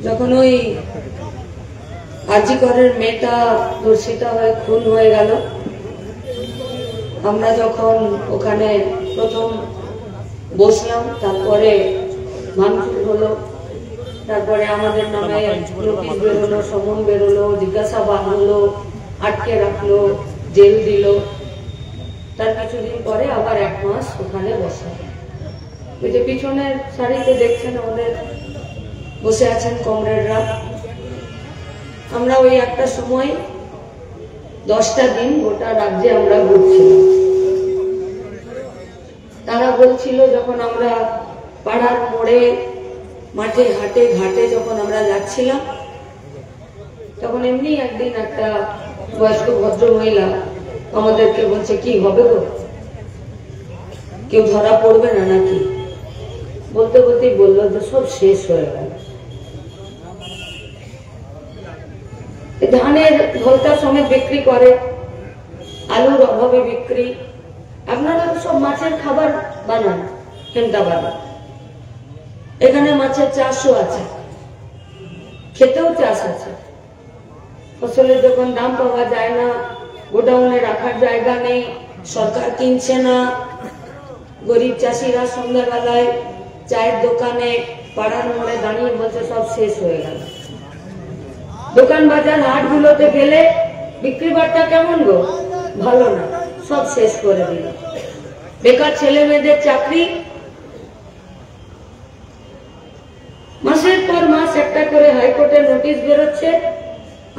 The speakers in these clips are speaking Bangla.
যখন ওই আরজিকরের মেয়েটা ধর্ষিতা হয়ে খুন হয়ে গেল, আমরা যখন ওখানে প্রথম বসলাম, তারপরে ভাঙচুর হলো, তারপরে আমাদের নামে নোটিশ বেরোলো, সমন বেরোলো, জিজ্ঞাসাবাদ হলো, আটকে রাখলো, জেল দিল। তার কিছুদিন পরে আবার 1 মাস ওখানে বসা। ওই যে পিছনের সারিতে দেখছেন আমাদের বসে আছেন কমরেডরা। আমরা ওই একটা সময় 10টা দিন গোটা রাজ্যে আমরা ঘুরছিলাম। তারা বলছিল, যখন আমরা পাড়ার মোড়ে, মাঠে, হাটে, ঘাটে যখন আমরা যাচ্ছিলাম, তখন এমনি একদিন একটা বয়স্ক ভদ্র মহিলা আমাদেরকে বলছে, কি হবে গো, কেউ ধরা পড়বে না নাকি? বলতে বলতেই বললো যে সব শেষ হয়ে গেল। ধানের ধলতা সমেত বিক্রি করে, আলুর অভাবে বিক্রি। আপনারা তো সব মাছের খাবার বানান, খেমটা বানান। এখানে মাছের চাষও আছে, খেতেও চাষ আছে। ফসলের যখন দাম পাওয়া যায় না, গোডাউনে রাখার জায়গা নেই, সরকার কিনছে না, গরিব চাষিরা সন্ধ্যাবেলায় চায়ের দোকানে, পাড়ার মোড়ে দাঁড়িয়ে বলছে সব শেষ হয়ে গেল। দোকান বাজার হাটগুলোতে গেলে বিক্রি বাট্টা কেমন গো, ভালো না, সব শেষ করে দিল। বেকার ছেলে মেয়েদের চাকরি, মাসের পর মাস একটা করে হাইকোর্টের নোটিশ বেরোচ্ছে,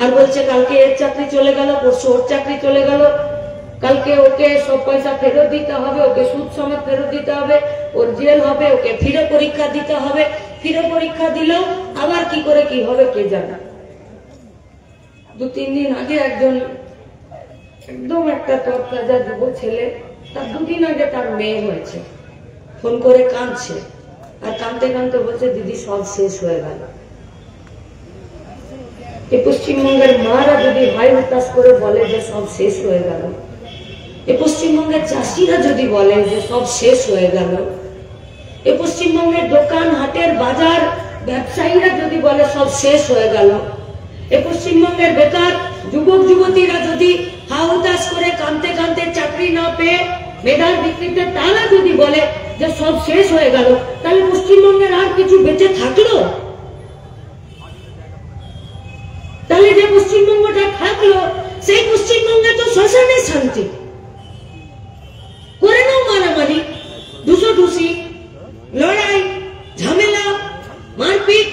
আর বলছে কালকে এর চাকরি চলে গেল, পরশু ওর চাকরি চলে গেল, কালকে ওকে সব পয়সা ফেরত দিতে হবে, ওকে সুদ সমেত ফেরত দিতে হবে, ওর জেল হবে, ওকে ফিরে পরীক্ষা দিতে হবে। ফিরে পরীক্ষা দিলেও আবার কি করে কি হবে কে জানে। 2-3 দিন আগে একজন একদম একটা তরতাজা যুব ছেলে, তার 2 দিন আগে তার মেয়ে হয়েছে, ফোন করে কাঁদছে, আর কাঁদতে কাঁদতে বলছে দিদি সব শেষ হয়ে গেল। এই পশ্চিমবঙ্গের মারা যদি হাই হতাশ করে বলে যে সব শেষ হয়ে গেল, এই পশ্চিমবঙ্গের চাষিরা যদি বলে যে সব শেষ হয়ে গেল, এই পশ্চিমবঙ্গের দোকান, হাটের, বাজার ব্যবসায়ীরা যদি বলে সব শেষ হয়ে গেল, এই পশ্চিমবঙ্গের বেকার যুবক যুবতীরা যদি হা হতাশ করে কাঁদতে কাঁদতে চাকরি না পেয়ে মেধার ভিত্তিতে তারা যদি বলে যে সব শেষ হয়ে গেল, তাহলে পশ্চিমবঙ্গের আর কিছু বেঁচে থাকলো? তাহলে যে পশ্চিমবঙ্গটা থাকলো, সেই পশ্চিমবঙ্গে তো শ্মশানে শান্তি। করে নাও মারামারি, ধুষোধুষি, লড়াই, ঝামেলা, মারপিট।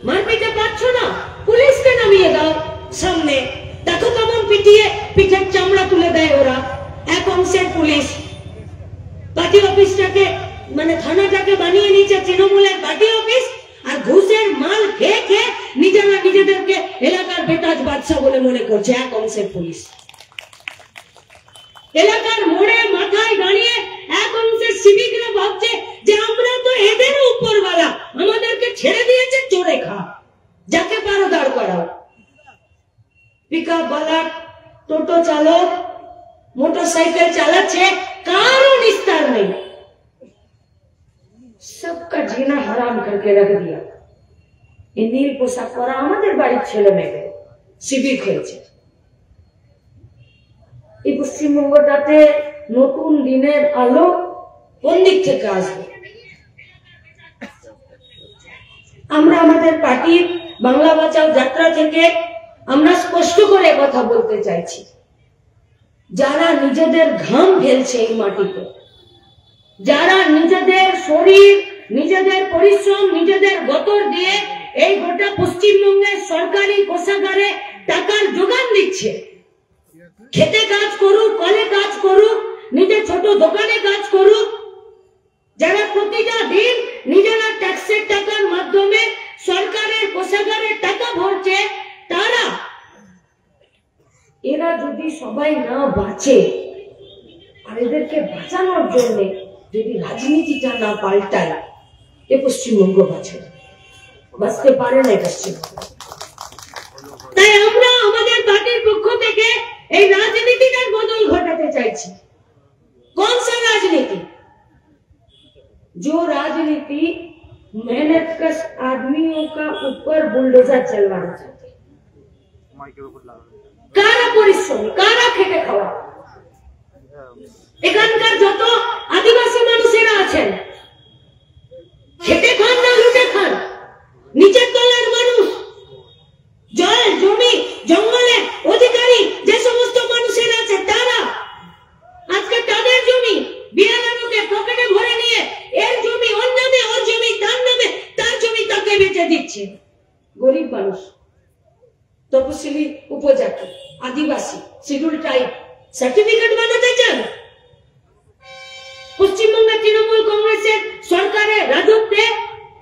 মারপিটে পাচ্ছ না, পুলিশকে নামিয়ে দাও সামনে, দেখো কেমন পিটিয়ে পিঠের চামড়া তুলে দেয় ওরা। এক অংশের পুলিশ পার্টি অফিসটাকে, মানে থানাটাকে বানিয়ে নিচ্ছে তৃণমূলের পার্টি অফিস, আর ঘুষের মাল খেয়ে খেয়ে নিজেরা নিজেদেরকে এলাকার বেতাজ বাদশা বলে মনে করছে এক অংশের পুলিশ। এলাকার মোড়ে মাথায় দাঁড়িয়ে এক অংশের সিভিকরা ভাবছে যে আমরা তো এদেরও উপরওয়ালা, আমাদেরকে ছেড়ে দিয়েছে চোরে খা, যাকে পারো দাঁড় করাও। পিকআপ ওয়ালা, টোটো চালক, মোটরসাইকেল চালাচ্ছে, কারো নিস্তার নেই, सबका जीना हराम करके रख दिया। এই নীল পোশাক পরা আমাদের বাড়ির ছেলে মেয়েদের সিভিক হয়েছে। এই পশ্চিমবঙ্গটাতে নতুন দিনের আলো কোন দিক থেকে আসবে? আমরা আমাদের পার্টির বাংলা বাঁচাও যাত্রা থেকে আমরা স্পষ্ট করে কথা বলতে চাইছি, যারা নিজেদের ঘাম ফেলছে এই মাটিতে, যারা নিজেদের শরীর, নিজেদের পরিশ্রম, নিজেদের গতর দিয়ে এই গোটা পশ্চিমবঙ্গের সরকারি কোষাগারে টাকার যোগান দিচ্ছে, খেতে কাজ করুক, কলে কাজ করুক, নিজের ছোট দোকানে কাজ করুক, যারা প্রতিটা দিন নিজেরা ট্যাক্সের টাকার মাধ্যমে সরকারের কোষাগারে টাকা ভরছে, তারা, এরা যদি সবাই না বাঁচে, আর এদেরকে বাঁচানোর জন্য যদি রাজনীতিটা না পাল্টায়, এ পশ্চিমবঙ্গ বাঁচতে পারে না পশ্চিমবঙ্গ। তাই আমরা আমাদের পার্টির পক্ষ থেকে এই রাজনীতিটার বদল ঘটাতে চাইছি। কোন সা রাজনীতি? जो राजनीति मेहनतकश आदमियों का ऊपर बुलडोजर चलवाना चाहते, कारा परिश्रमी, कारा खेटे खावा। এখানকার যত আদিবাসী মানুষেরা আছেন খেটে খান না লুটে খান, নিচের তলার মানুষ, জল জমি জঙ্গলের অধিকারী যে সমস্ত মানুষের আছে তারা আজকে তাদের জমি বিয়ানাকে পকেটে ভরে নিয়ে এর জমি ওর নামে, ওর জমি তার নামে, তার জমি তাকে বেচে দিচ্ছে। গরিব মানুষ, তপশিলি উপজাতি, আদিবাসী, শিডিউল ট্রাইব সার্টিফিকেট বানাতে চান। পশ্চিমবঙ্গের তৃণমূল কংগ্রেসের সরকারের রাজত্বে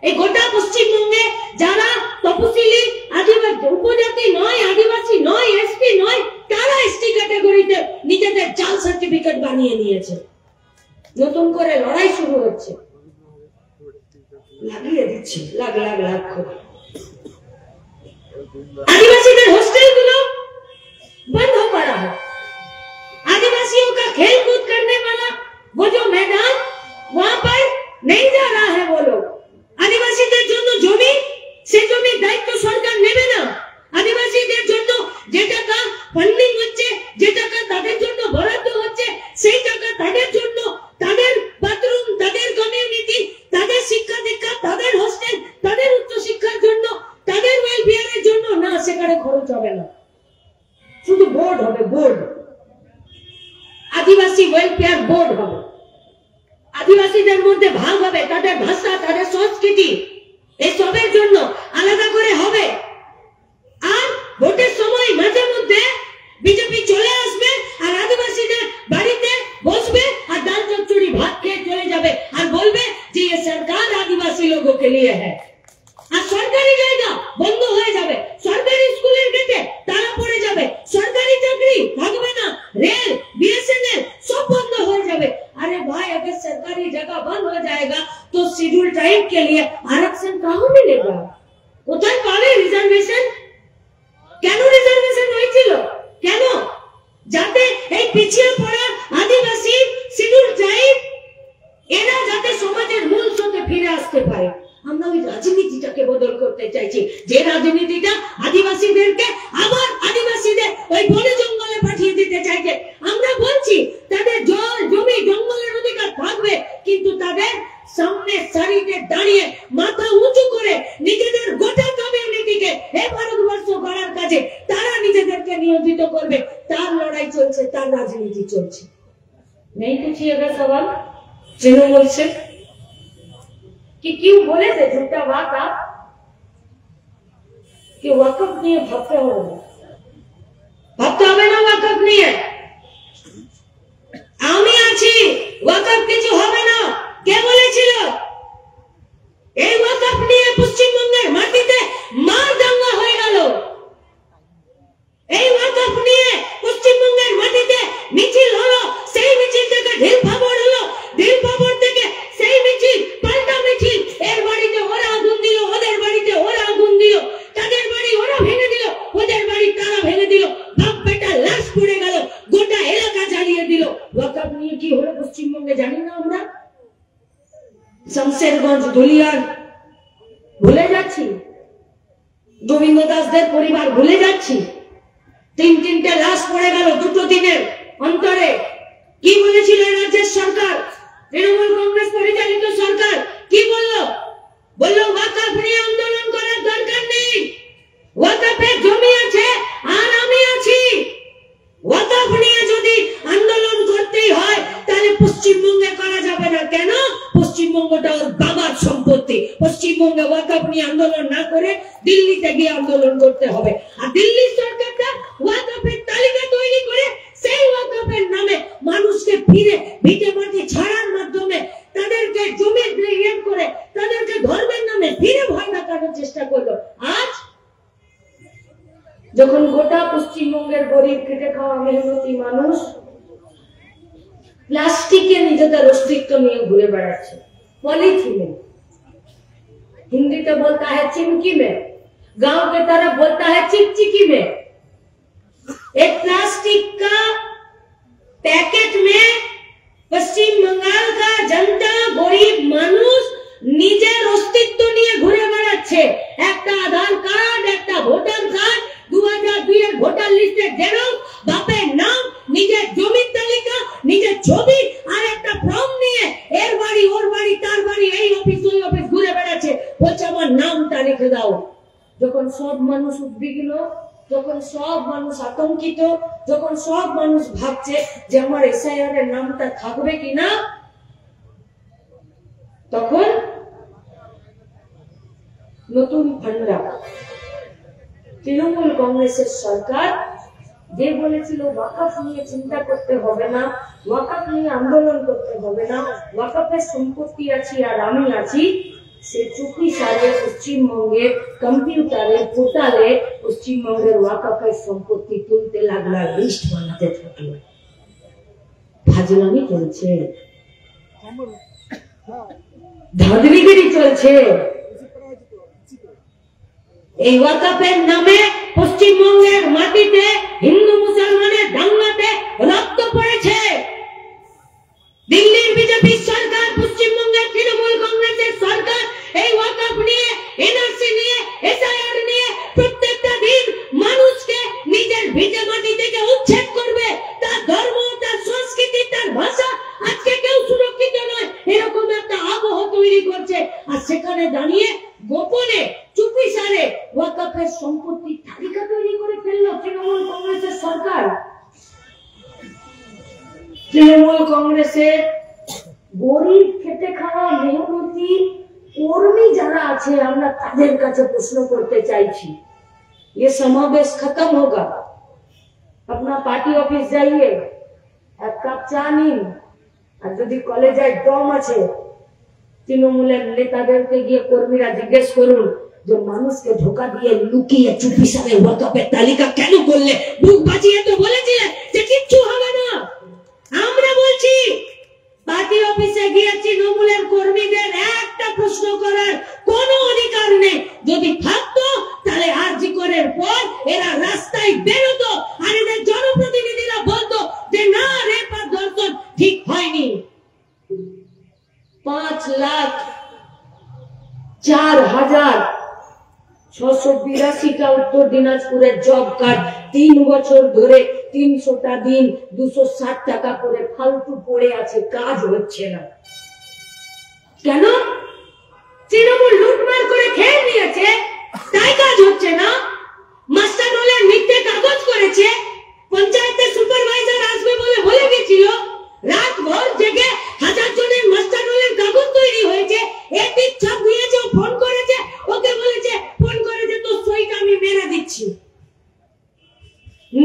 এই গোটা পশ্চিমবঙ্গে যারা তপশিলি আদিবাসী উপজাতি নয়, আদিবাসী নয়, এসটি নয়, তারা এসটি ক্যাটাগরিতে নিজেদের জাল সার্টিফিকেট বানিয়ে নিয়েছে। নতুন করে লড়াই শুরু হচ্ছে, লাগিয়ে দিচ্ছে লাখ লাখ লাখ করে। आदिवासीদের हॉस्टलগুলো बंद हो पड़ा है। आदिवासियों का खेल कूद करने वाला वो जो मैदान वहां पर नहीं जा रहा है वो लोग। आदिवासीদের জন্য জমি, সেই জমির দায়িত্ব সরকার নেবে না। আদিবাসীদের জন্য যে টাকা ফান্ডিং হচ্ছে, যে টাকা তাদের জন্য বরাদ্দ হচ্ছে, সেই টাকা তাদের জন্য, তাদের বাথরুম, তাদের কমিউনিটি, তাদের শিক্ষা দীক্ষা, তাদের হোস্টেল, তাদের উচ্চ শিক্ষার জন্য, তাদের ওয়েলফেয়ারের জন্য না, সেখানে খরচ হবে না। শুধু বোর্ড হবে, বোর্ড, আদিবাসী ওয়েলফেয়ার বোর্ড হবে। আদিবাসীদের মধ্যে ভাগ হবে, তাদের ভাষা, তাদের সংস্কৃতি, এসবের জন্য আলাদা করে হবে। আর ভোটের সময় মাঝে মধ্যে বিজেপি চলে আসবে আর আদিবাসীদের বাড়িতে বসবে আর ডাল চচ্চড়ি ভাত খেয়ে চলে যাবে আর বলবে যে ये सरकार आदिवासी लोगों के लिए है। আর সরকারি জায়গা বন্ধ হয়ে যাবে, সরকারি স্কুলের গেটে তালা পড়ে যাবে, সরকারি চাকরি থাকবে না, রেল, बीएसएनएल सब बंद हो जाए। अरे भाई, अगर सरकारी जगह बंद हो जाएगा तो शेड्यूल ट्राइब के लिए आरक्षण कहाँ मिलेगा? কোথায় পাবে রিজার্ভেশন? কেন রিজার্ভেশন হয়েছিল? কেন? যাতে এই পিছিয়ে পড়া আদিবাসী, শিডিউল ট্রাইব এরা যাতে সমাজের মূল স্রোতে ফিরে আসতে পারে। আমরা ওই রাজনীতিটাকে বদল করতে চাইছি, যে রাজনীতিটা আদিবাসীদেরকে আবার আদিবাসীদের ওই বনে জঙ্গলে পাঠিয়ে দিতে চাইছে। আমরা বলছি তাদের জল জমি জঙ্গলের অধিকার থাকবে, কিন্তু তাদের সামনে সারিতে দাঁড়িয়ে মাথা উঁচু করে নিজেদের গোটা কমিউনিটিকে এই ভারতবর্ষ গড়ার কাজে তারা নিজেদেরকে নিয়োজিত করবে। তার লড়াই চলছে, তার রাজনীতি চলছে। नहीं पूछिएगा सवाल तृणमूल से कि क्यों बोले थे झूठा बात आप कि वक़्फ नहीं भागते हो, भागते হবে না, वक़्फ নিয়ে আমি আছি, वक़्फ কিছু হবে না। কে বলেছিল? এই वक़्फ নিয়ে পশ্চিমবঙ্গের মাটিতে মার দাঙ্গা হয়ে গেল। এই वक़्फ নিয়ে পশ্চিমবঙ্গের মাটিতে মিছিল হলো, সেই মিছিল থেকে ঢিল ফাবড় হলো, ঢিল ফাবড় থেকে সেই মিছিল পাল্টা মিছিল, এর বাড়িতে ওরা আগুন দিল, ওদের বাড়িতে ওরা আগুন দিল, তাদের বাড়ি ওরা ভেঙে দিল, ওদের বাড়ি তারা ভেঙে দিল, বাপ বেটা লাশ পড়ে গেল, গোটা এলাকা জ্বালিয়ে দিল। वक़्फ নিয়ে কি হলো পশ্চিমবঙ্গে জানি না আমরা? শমশেরগঞ্জ, ধুলিয়ান ভুলে যাচ্ছি, গোবিন্দ দাসদের পরিবার ভুলে যাচ্ছি। তিনটে লাশ পড়ে গেল দুটো দিনের অন্তরে। কি বলেছিল রাজ্যের সরকার, তৃণমূল কংগ্রেস পরিচালিত সরকার? কি বললো? বললো ওয়াকফ নিয়ে আন্দোলন করার দরকার নেই, ওয়াকফের জমি আছে আর আমি আছি। ওয়াকফ নিয়ে যদি আন্দোলন করতেই হয় তাহলে পশ্চিমবঙ্গে করা যাবে না। কেন? পশ্চিমবঙ্গটা ওর বাবার সম্পত্তি। পশ্চিমবঙ্গে ওয়াকফ নিয়ে আন্দোলন না করে দিল্লিতে গিয়ে আন্দোলন করতে হবে। আর দিল্লির সরকারটা ওয়াকফের তালিকা তৈরি করে সেই ওয়াকফের নামে মানুষকে ফিরে ভিটে মাটি ছাড়ার মাধ্যমে তাদেরকে জমি গ্রহণ করে তাদেরকে ধর্মের নামে ফিরে ভয় দেখানোর চেষ্টা করলো। আজ যখন গোটা পশ্চিমবঙ্গের গরিব খেটে খাওয়া মেহনতি মানুষ প্লাস্টিকে নিজেদের অস্তিত্ব নিয়ে ঘুরে বেড়াচ্ছে, पॉलीथीन, हिंदी तो बोलता है चिमकी में, गांव के तरफ बोलता है चिकचिकी में। एक प्लास्टिक का पैकेट में पश्चिम बंगाल का जनता गरीब मानुष निजेर अस्तित्व নামটা রেখে দাও। যখন সব মানুষ উদ্বিগ্ন, যখন সব মানুষ আতঙ্কিত, যখন সব মানুষ ভাবছে যে আমার এসআইআর এর নামটা থাকবে কিনা, তখন নতুন ফান্ডরা তৃণমূল কংগ্রেসের সরকার যে বলেছিল ওয়াকফ নিয়ে চিন্তা করতে হবে না, ওয়াকফ নিয়ে আন্দোলন করতে হবে না, ওয়াকফের সম্পত্তি আছে আর আমি আছি, সে চুপি সারে পশ্চিমবঙ্গের কম্পিউটারে পোর্টালে পশ্চিমবঙ্গের ওয়াকফের সম্পত্তি তুলতে লাগলো, লিস্ট বানাতে থাকলো। ফাজলামি চলছে, ধাঁধলিগিরি চলছে। এই ওয়াকফের নামে পশ্চিমবঙ্গের মাটিতে হিন্দু মুসলমানের দাঙ্গাতে রক্ত পড়েছে। দিল্লির বিজেপি সরকার, পশ্চিমবঙ্গের তৃণমূল কংগ্রেসের সরকার এই ওয়াকফ নিয়ে, এনআরসি নিয়ে, এসআইআর নিয়ে প্রত্যেকটা দিন মানুষকে নিজের ভিটে মাটি থেকে উচ্ছেদ করবে। তার ধর্ম, তার সংস্কৃতি, তার ভাষা আজকে কেউ সুরক্ষিত নয়, এরকম একটা আবহ তৈরি করছে। আর সেখানে দাঁড়িয়ে গোপনে চুপি সারে ওয়াকফের সম্পত্তির তালিকা তৈরি করে ফেললো তৃণমূল কংগ্রেসের সরকার। তৃণমূল কংগ্রেসের গরিব খেটে খাওয়া মেহনতি কর্মী যারা আছে, আমরা তাদের কাছে প্রশ্ন করতে চাইছি, ये समावेश खत्म होगा, अपना पार्टी ऑफिस जाइए, एक कप चा নিন, আর যদি কলেজে দম আছে তৃণমূলের নেতাদেরকে গিয়ে কর্মীরা জিজ্ঞেস করুন যে মানুষকে ধোকা দিয়ে লুকিয়ে চুপি সারে ওয়াকফের তালিকা কেন করলে? বুক বাঁচিয়ে তো বলেছিলে যে কিচ্ছু হবে না। আমরা বলছি পার্টি অফিসে গিয়ে তৃণমূলের কর্মীদের একটা প্রশ্ন করার কোনো অধিকার নেই। যদি থাকতো তাহলে আরজি করার পর এরা রাস্তায় বেরোতো আর এদের জনপ্রতিনিধিরা বলতো যে না, রেপ আর ধর্ষণ ঠিক হয়নি। 5,04,682টা উত্তর দিনাজপুরের জব কার্ড 3 বছর ধরে 300টা দিন 260 টাকা করে ফালতু পড়ে আছে, কাজ হচ্ছে না। কেন? তৃণমূল লুটমার করে খেয়ে নিয়েছে, তাই কাজ হচ্ছে না। মাস্টার রোলের মিথ্যে কাগজ করেছে, পঞ্চায়েতের সুপারভাইজার আসবে বলে বলে গেছিল, রাত ভর জেগে 1000 জনের মাস্টার রোলের কাগজ তৈরি হয়েছে। এটি ছাপ দিয়েছে, ফোন করেছে, ওকে বলেছে ফোন করেছে তো সইটা আমি মেরে দিচ্ছি।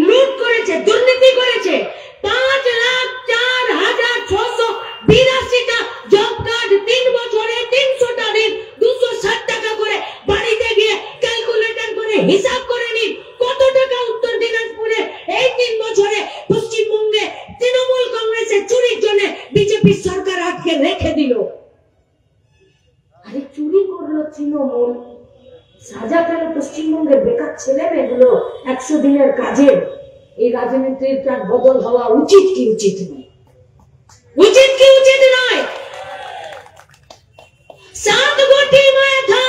লুট করেছে, দুর্নীতি করেছে। 5,04,682টা জব কার্ড 3 বছরে 300টা দিন 260 টাকা করে বাড়িতে গিয়ে ক্যালকুলেটর করে হিসাব করে নিন কত টাকা উত্তর দিনাজপুরে এই 3 বছরে পশ্চিমবঙ্গে তৃণমূল কংগ্রেসের চুরির জন্য বিজেপি সরকার আটকে রেখে দিল। আরে চুরি করলো তৃণমূল, সাজা পেল পশ্চিমবঙ্গের বেকার ছেলে মেয়েগুলো 100 দিনের কাজে। এই রাজনীতির বদল হওয়া উচিত কি উচিত নয়? उचित की उचित नয়। 7 गोटी में था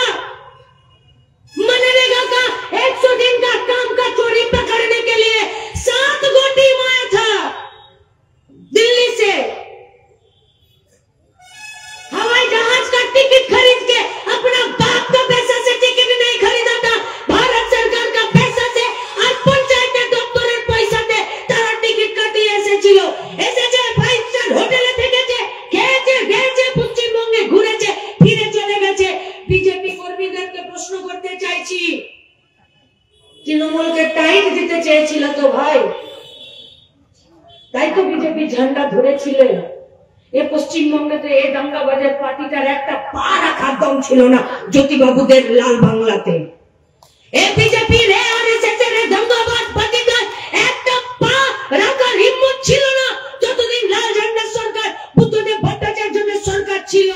मनरेगा का 100 दिन का काम का चोरी पकड़ने के लिए 7 गोटी में था दिल्ली से हवाई जहाज का टिकट खरीद के अपना बाप का पैसा से टिकट नहीं खरीदा था, भारत सरकार का पैसा से और पंचायत दफ्तरेर पैसा से तारा टिकट काटिए এসেছিল। এসেছে 5 স্টার হোটেলে থেকেছে, খেয়েছে, গেছে, পশ্চিমবঙ্গে ঘুরেছে, ফিরে চলে গেছে। বিজেপি কর্মীদেরকে প্রশ্ন করতে চাইছি, তৃণমূলকে টাইট দিতে চেয়েছিল তো ভাই, তাই তো বিজেপি ঝান্ডা ধরেছিলেন। এ পশ্চিমবঙ্গে তো এই দাঙ্গাবাজের পার্টিটার একটা পা রাখার দম ছিল না জ্যোতিবাবুদের লাল বাংলাতে। এ বিজেপি রে আরএসএস এর দাঙ্গাবাজ পার্টিটার একটা পা রাখার হিম্মত ছিল না যতদিন লাল ঝান্ডার সরকার বুদ্ধদেব ভট্টাচার্যের সরকার ছিল।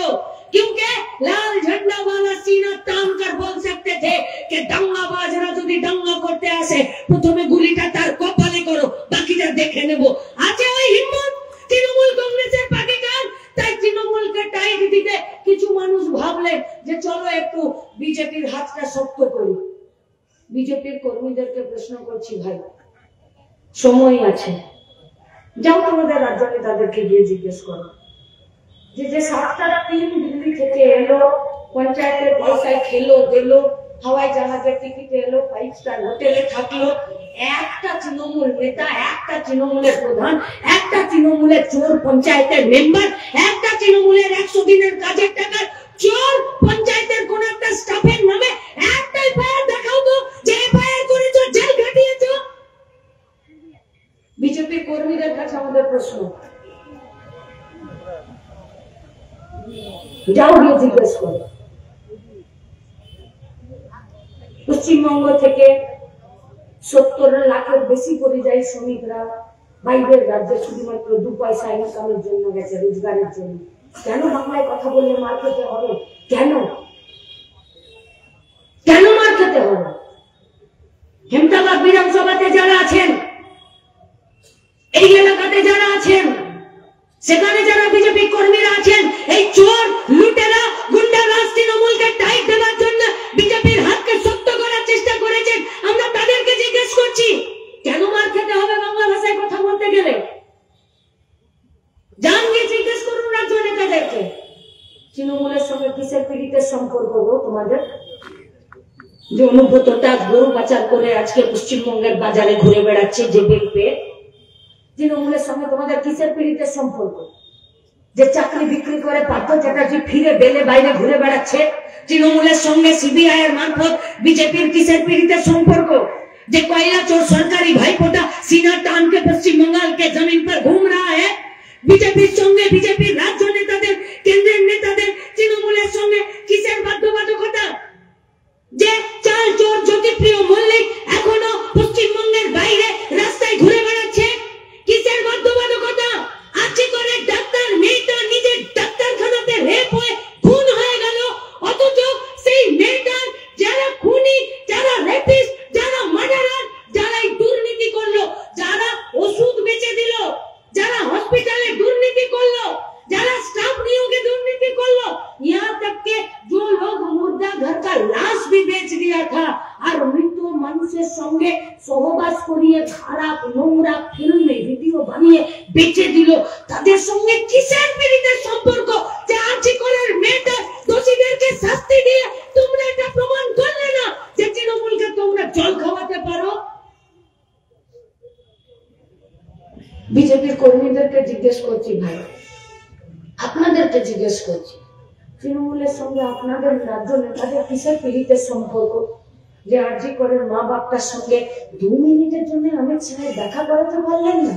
क्योंकि लाल झंडा वाला सीना तान कर बोल सकते थे कि दंगाबाजरा যদি दंगा করতে আসে প্রথমে গুলিটা তার কপালে করো, বাকিটা দেখে নেব। আছে ওই হিম্মত তৃণমূল কংগ্রেসের পার্টিটার। তাই তৃণমূলকে টাইট দিতে কিছু মানুষ ভাবলেন যে চলো একটু বিজেপির হাতটা শক্ত করি। বিজেপির কর্মীদেরকে প্রশ্ন করছি, ভাই সময় আছে, যাও তোমাদের রাজ্য নেতাদেরকে গিয়ে জিজ্ঞেস করো যে 7টা টিম দিল্লি থেকে এলো পঞ্চায়েতের পয়সায় খেলো দিলো, হাওয়াই জাহাজের টিকিটে এলো, 5 স্টার হোটেলে থাকলো। একটা তৃণমূল নেতা, একটা তৃণমূলের প্রধান, একটা তৃণমূলের চোর পঞ্চায়েতের মেম্বার, একটা তৃণমূলের 100 দিনের কাজের টাকার চোর পঞ্চায়েতের কোন একটা স্টাফের নামে একটা এফআইআর দেখাও তো, যে এফআইআর করেছো, জেল খাটিয়েছো। বিজেপি কর্মীদের কাছে আমাদের প্রশ্ন, যাও গিয়ে জিজ্ঞেস করো। পশ্চিমবঙ্গ থেকে 70 লাখের বেশি পরিযায়ী শ্রমিকরা বাইরের রাজ্যে শুধুমাত্র 2 পয়সা ইনকামের জন্য গেছে, রোজগারের জন্য। কেন বাংলায় কথা বললে মার খেতে হবে? কেন কেন মার খেতে হবে? হেমতাবাদ বিধানসভাতে যারা আছেন, এই এলাকাতে যারা আছেন, সেখানে যারা বিজেপি কর্মীরা আছেন, এই চোর লুটেরা গুন্ডারাজ তৃণমূলকে টাইট দেওয়ার জন্য বিজেপির হাতকে শক্ত করার চেষ্টা করেছেন। আমরা তাদেরকে জিজ্ঞেস করছি, কেন মার খেতে হবে বাংলা ভাষায় কথা বলতে গেলে? জান গিয়ে জিজ্ঞেস করুন রাজ্য নেতাদেরকে। তৃণমূলের সঙ্গে কিসের পীড়িতের সম্পর্ক গো তোমাদের? যে অনুব্রতটা গরু পাচার করে আজকে পশ্চিমবঙ্গের বাজারে ঘুরে বেড়াচ্ছে যে বেল পেয়ে, তৃণমূলের সঙ্গে তোমাদের কিসের পীড়িতের সম্পর্ক? যে চাকরি বিক্রি করে পার্থ চ্যাটার্জি ফিরে বেলে বাইরে ঘুরে বেড়াচ্ছে, তৃণমূলের সঙ্গে সিবিআই এর মারফত বিজেপির কিসের পীড়িতের সম্পর্ক? যে कोयला चोर सरकारी भाईपोटा सीना तान के पश्चिम बंगाल के जमीन पर घूम रहा है, बीजेपी संगे बीजेपी राज्य नेताদের কেন্দ্রের নেতাদের তৃণমূলের সঙ্গে কিসের বাধ্যবাধকতা? যে চাল চোর জ্যোতিপ্রিয় মল্লিক এখনো পশ্চিমবঙ্গের বাইরে রাস্তায় ঘুরে বেড়াচ্ছে, কিসের বাধ্যবাধকতা? আছে করে ডাক্তার মেয়েটা নিজের ডাক্তারখানাতে রেপ হয়ে খুন হয়ে গেল, অথচ সেই মেয়েটার যারা খুনি, যারা রেপিস্ট, যারা মার্ডারার, যারা দুর্নীতি করলো, যারা ওষুধ বেচে দিল, যারা হসপিটালে দুর্নীতি করলো, যারা स्टाफ नियोगे दुर्नीति कर लो, यहाँ तक के जो लोग मुर्दा घर का लाश भी बेच दिया था और मृत মানুষের সঙ্গে সহবাস করিয়ে খারাপ নোংরা ফিল্মে ভিডিও বানিয়ে বেচে দিল, তাদের সঙ্গে কিসের পীড়িতের সম্পর্ক? যে আর্জিকরের মেয়েটা দোষীদেরকে শাস্তি দিয়ে তোমরা এটা প্রমাণ করলে না যে তৃণমূলকে তোমরা জল খাওয়াতে পারো। বিজেপির কর্মীদেরকে জিজ্ঞেস করছি, ভাই আপনাদেরকে জিজ্ঞেস করছি, তৃণমূলের সঙ্গে আপনাদের রাজ্য নেতাদের কিসের পীড়িতের সম্পর্ক? যে আরজি করের মা বাপটার সঙ্গে 2 মিনিটের জন্য অমিত শাহ দেখা করাতে পারলেন না?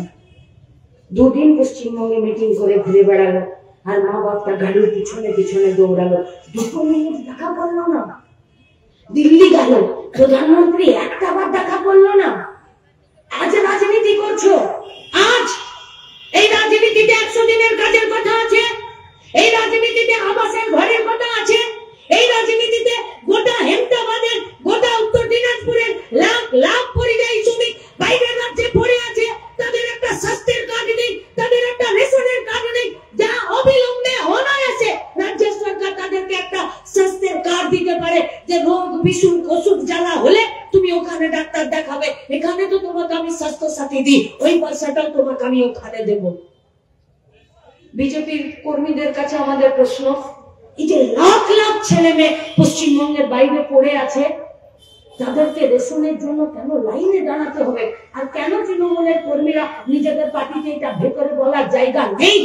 2 দিন পশ্চিমবঙ্গে মিটিং করে ঘুরে বেড়ালো আর মা বাপটা গাড়ির পিছনে পিছনে দৌড়ালো, 2 মিনিট দেখা করলো না। দিল্লি গেল, প্রধানমন্ত্রী একটা বার দেখা করলো না। আজ রাজনীতি করছো, আজ এই রাজনীতিতে 100 দিনের কাজের কথা আছে, এই রাজনীতিতে আবাসের ঘরের কথা আছে, এই রাজনীতিতে গোটা হেমতাবাদের, গোটা উত্তর দিনাজপুরের লাখ লাখ পরিযায়ী শ্রমিক বাইরের রাজ্যে পড়ে আছে, তাদের একটা স্বাস্থ্যের কার্ড নেই, তাদের একটা রেশনের কার্ড নেই, যা অবিলম্বে অনায়াসে রাজ্য সরকার তাদেরকে একটা স্বাস্থ্যের কার্ড দিতে পারে, যে রোগ বিসুখ অসুখ জ্বালা হলে তুমি ওখানে ডাক্তার দেখাবে, এখানে তো তোমাকে আমি স্বাস্থ্য সাথী দিই, ওই পয়সাটাও তোমাকে আমি ওখানে দেব। বিজেপির কর্মীদের কাছে আমাদের প্রশ্ন, এই যে লাখ লাখ ছেলে মেয়ে পশ্চিমবঙ্গের বাইরে পড়ে আছে, তাদেরকে রেশনের জন্য কেন লাইনে দাঁড়াতে হবে? আর কেন তৃণমূলের কর্মীরা নিজেদের পার্টিতে এটা ভেতরে বলার জায়গা নেই